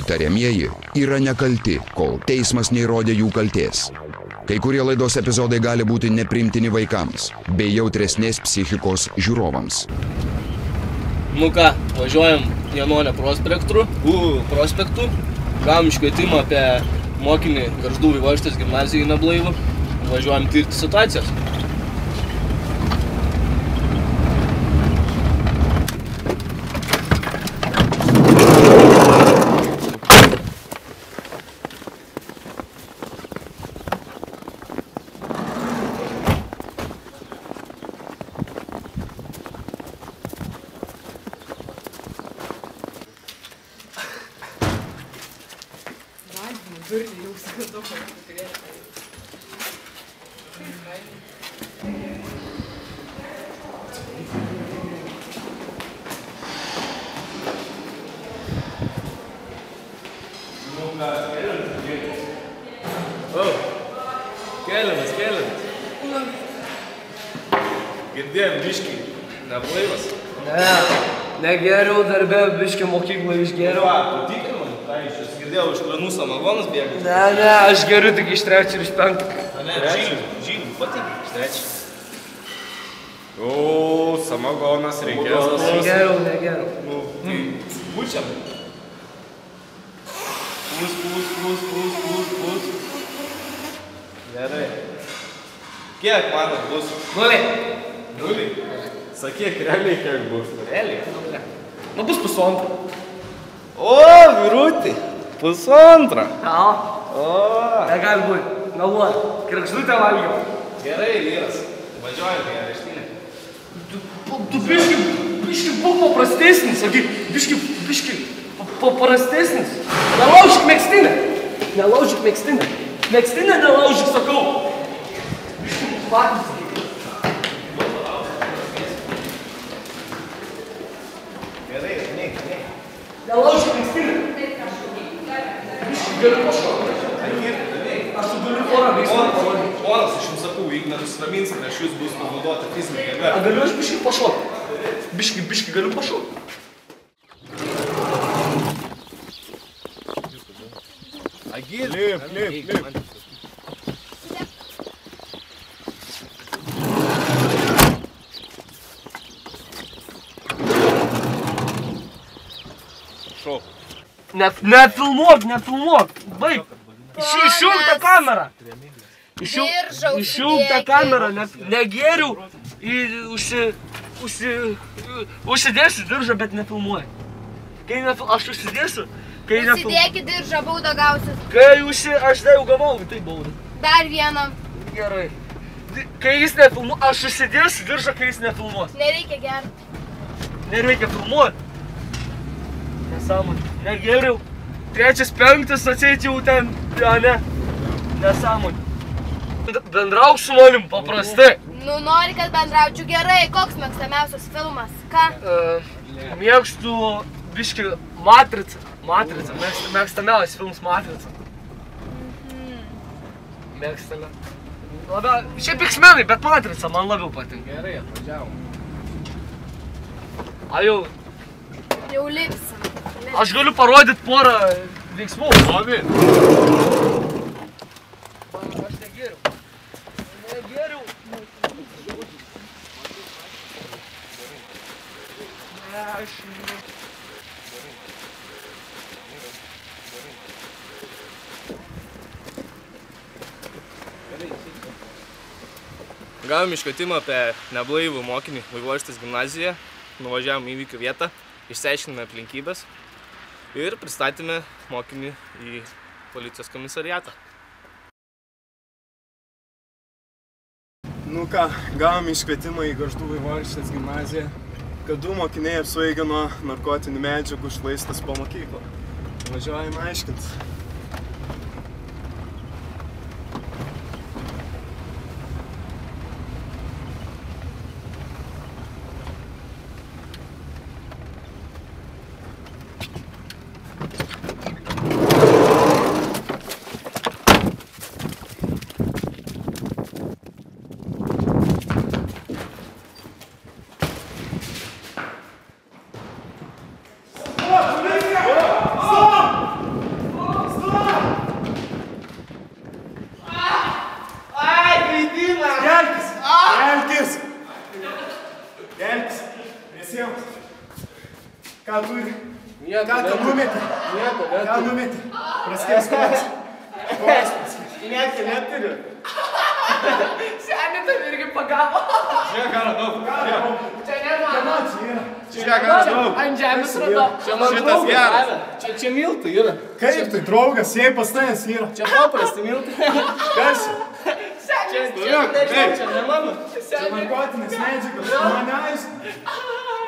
Įtariamieji yra nekalti, kol teismas neįrodė jų kaltės. Kai kurie laidos epizodai gali būti nepriimtini vaikams bei jautresnės psichikos žiūrovams. Nu ką, važiuojam Janonio prospektu, gavom iškvietimą apie mokinį Gargždų Vaivorykštės gimnazijai neblaivų, važiuojam tirti situacijos. Keliamas. Girdėjom, biškį, neblaivas? Negeriau darbė, biškį mokyklą išgeriau. Patikri man, ką iš girdėjau, iš planų samagonas bėga? Ne, aš geriu tik iš 3 ir iš 5. Žylių, patikri, iš 3. O, samagonas reikės. Negeriau. Nu, tai pučiam. Plus. Gerai. Kiek manat bus? 0. Sakyk, realiai kiek bus? Realiai? Nu bus 1,5. O, vyrutį, 1,5. O. Negali būti. Meluoju. Krakždutę valgiau. Gerai, vyras. Važiuojam į areštinę. Tu biškį būk paprastesnis, sakyk, biškį paprastesnis. Nelaužyk megztinę. Megztinę nelaužyk, sakau. Biškį patys, sakyk. Gerai, neik. Nelaužyk megztinę. Biškį galiu pašokti. Aš tu galiu porą veiksmų parodyti. Ponas, aš jums sakau, jeigu nenusramins, prieš jūs bus panaudota fizinė jėga. Galiu aš biškį pašokti. Biškį galiu pašokti. Agil, lip. Šok. Nefilmuok. Baig. Išjung tą kamerą. Išjung tą kamerą. Negeriu. Užsidėsiu diržą, bet nefilmuoju. Aš užsidėsiu. Užsidėkit diržą, baudą gausit. Aš jau gavau, tai baudą. Dar vieną. Gerai. Kai jis nefilmuos, aš užsidėsiu diržą, kai jis nefilmuos. Nereikia gerti. Nereikia filmuoti. Nesąmonė. Negeriau. 3, 5 atseit jau ten, ne. Nesąmonė. Bendrauk su manim paprastai. Nu, nori, kad bendraučiau gerai. Koks mėgstamiausias filmas? Ką? Mėgstu biškį Matricą. Mėgstamiausias filmas Matrica. Mėgstame. Šiaip X-menai, bet Matrica man labiau patinka. Gerai, atvažiavom. Jau lipsim. Aš galiu parodyti porą veiksmų. Lovi. Aš negeriu. Gavom iškvietimą apie neblaivų mokinį Vaivorykštės gimnazijoje, nuvažiavom į įvykių vietą, išsiaiškinome aplinkybės ir pristatėme mokinį į policijos komisariatą. Nu ką, gavom iškvietimą į Gargždų Vaivorykštės gimnaziją, kad 2 mokiniai apsvaigę nuo narkotinių medžiagų šlaistas po mokyklą. Važiuojame aiškintis. tėvas. Ką turi? Nieko, Ką tu numeti? Nieko, Ką numeti? Praskės kojas. Kojas praskės. Nieko neturiu. Senė tam irgi pagavo. Žiūrėk, ką radau. Čia ne mano. Čia yra. Žiūrėk, ką radau. Ant žemės radau. Čia man Šitas draugas geras. davė. Čia miltai yra. Kaip tai draugas, jei pas tavęs yra? Čia paprasti miltai. Kas? Čia nežinau, čia ne mano. Čia narkotinės medžiagos. Man aišku.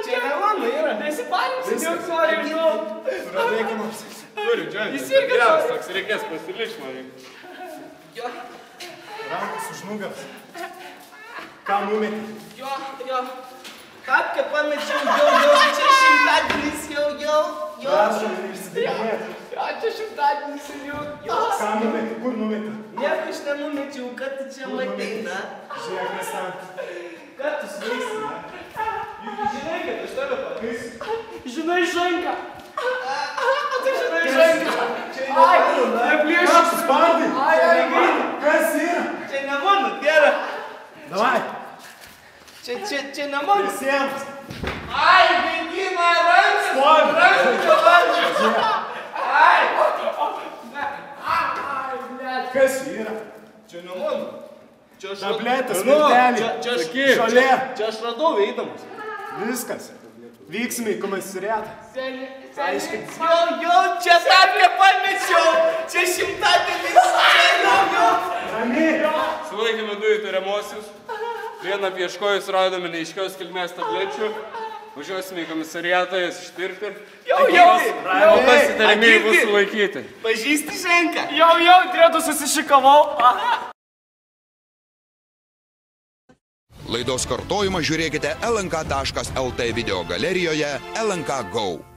Čia ne mano yra. Nesipalinsi, jau nori žinau. Radai ką nors. Turiu, džiaugiuosi. Jis irgi Geras, toks reikės pasiliš man. Rankas už nugaras. Ką numeti? Jo. Tapkę pamečiau, jau, čia šimtadienis, jau. Prašom, išsidirbėti. Čia šimtadienis ir jau. Ką numeti? Kur numeti? Nieko aš nenumečiau, kad tu čia matei, na. Žiūrėk, nes ten. Kad tu sveiksi, na. Juk žinai, kad aš tave pakaisiu. Žinai žanką. Tu žinai žanką. Ai, neplėšiu. Ką tu spardai? Ai. Kas yra? Čia ne mano, tėra. Davai. Čia ne mano. Visiems. Ai, bėgimą, rankas. Stovi. Ai, Kas yra? Čia ne mano. Čia aš Tabletės, Nu, milteliai. čia aš- Žolė. Čia aš radau eidamas. Viskas. Vyksime į komisariatą. Jau, čia tapkę pamečiau. Čia šimtadienis. Čia Ramiai. Sulaikėme 2 įtariamuosius. Vieną apieškojus radome neaiškios kilmės tablečių. Važiuosime į komisariatą, jas ištirti. Jau. O kas įtariamieji bus sulaikyti. Pažįsti ženką? Jau, turėtų susišikavau. Laidos kartojimą žiūrėkite lnk.lt video galerijoje LNK Go.